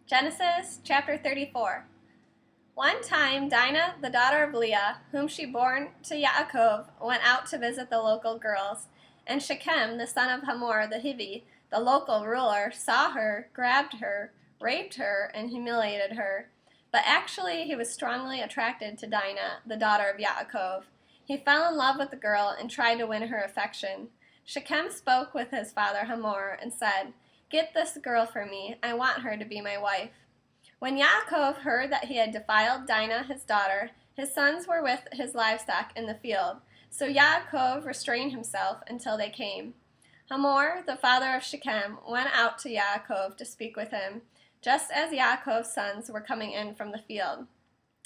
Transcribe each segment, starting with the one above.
Genesis chapter 34. One time Dinah, the daughter of Leah, whom she bore to Yaakov, went out to visit the local girls, and Shechem, the son of Hamor the Hivi, the local ruler, saw her, grabbed her, raped her, and humiliated her. But actually he was strongly attracted to Dinah, the daughter of Yaakov. He fell in love with the girl and tried to win her affection. Shechem spoke with his father Hamor and said, "Get this girl for me. I want her to be my wife." When Yaakov heard that he had defiled Dinah his daughter, his sons were with his livestock in the field. So Yaakov restrained himself until they came. Hamor, the father of Shechem, went out to Yaakov to speak with him, just as Yaakov's sons were coming in from the field.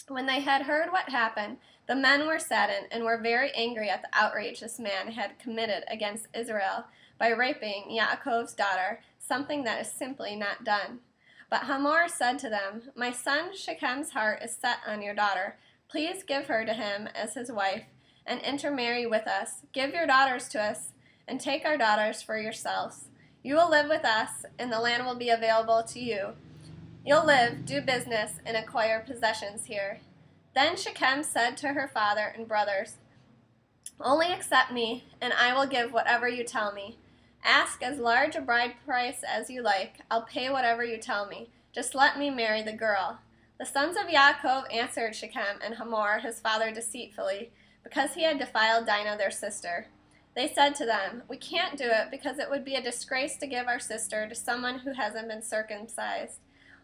When they had heard what happened, the men were saddened and were very angry at the outrage this man had committed against Israel by raping Yaakov's daughter, something that is simply not done. But Hamor said to them, "My son Shechem's heart is set on your daughter. Please give her to him as his wife, and intermarry with us. Give your daughters to us, and take our daughters for yourselves. You will live with us, and the land will be available to you. You'll live, do business, and acquire possessions here." Then Shechem said to her father and brothers, "Only accept me, and I will give whatever you tell me. Ask as large a bride price as you like. I'll pay whatever you tell me. Just let me marry the girl." The sons of Yaakov answered Shechem and Hamor his father deceitfully, because he had defiled Dinah their sister. They said to them, "We can't do it because it would be a disgrace to give our sister to someone who hasn't been circumcised.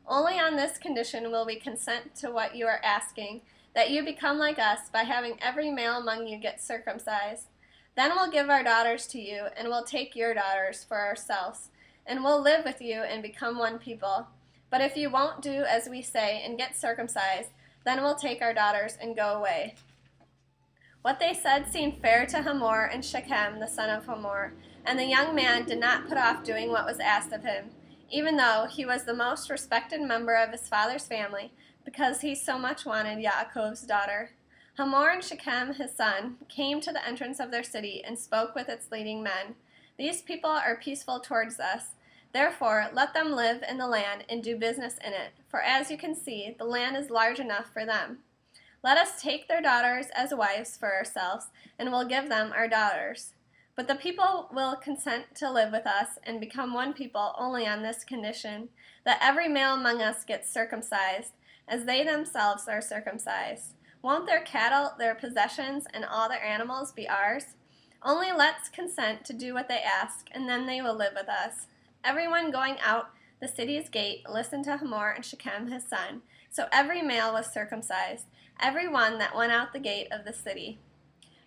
Only on this condition will we consent to what you are asking, that you become like us by having every male among you get circumcised. Then we'll give our daughters to you, and we'll take your daughters for ourselves, and we'll live with you and become one people. But if you won't do as we say and get circumcised, then we'll take our daughters and go away." What they said seemed fair to Hamor and Shechem, the son of Hamor, and the young man did not put off doing what was asked of him, even though he was the most respected member of his father's family, because he so much wanted Yaakov's daughter. Hamor and Shechem, his son, came to the entrance of their city and spoke with its leading men. "These people are peaceful towards us. Therefore, let them live in the land and do business in it, for as you can see, the land is large enough for them. Let us take their daughters as wives for ourselves, and we'll give them our daughters. But the people will consent to live with us and become one people only on this condition, that every male among us gets circumcised, as they themselves are circumcised. Won't their cattle, their possessions, and all their animals be ours? Only let's consent to do what they ask, and then they will live with us." Everyone going out the city's gate listened to Hamor and Shechem his son, so every male was circumcised, every one that went out the gate of the city.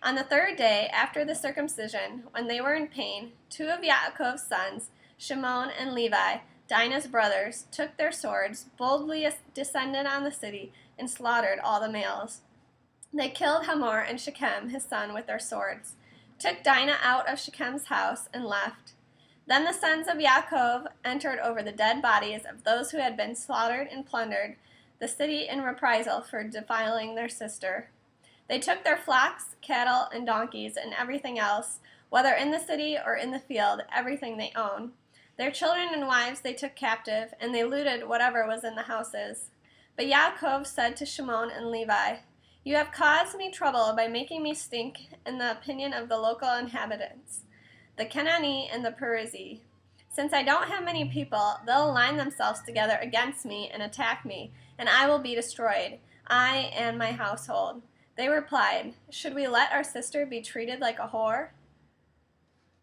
On the third day after the circumcision, when they were in pain, two of Yaakov's sons, Shimon and Levi, Dinah's brothers, took their swords, boldly descended on the city, and slaughtered all the males. They killed Hamor and Shechem his son with their swords, took Dinah out of Shechem's house, and left. Then the sons of Yaakov entered over the dead bodies of those who had been slaughtered and plundered the city in reprisal for defiling their sister. They took their flocks, cattle, and donkeys, and everything else, whether in the city or in the field, everything they owned. Their children and wives they took captive, and they looted whatever was in the houses. But Yaakov said to Shimon and Levi, "You have caused me trouble by making me stink in the opinion of the local inhabitants, the Canaanite and the Perizzite. Since I don't have many people, they'll align themselves together against me and attack me, and I will be destroyed, I and my household." They replied, "Should we let our sister be treated like a whore?"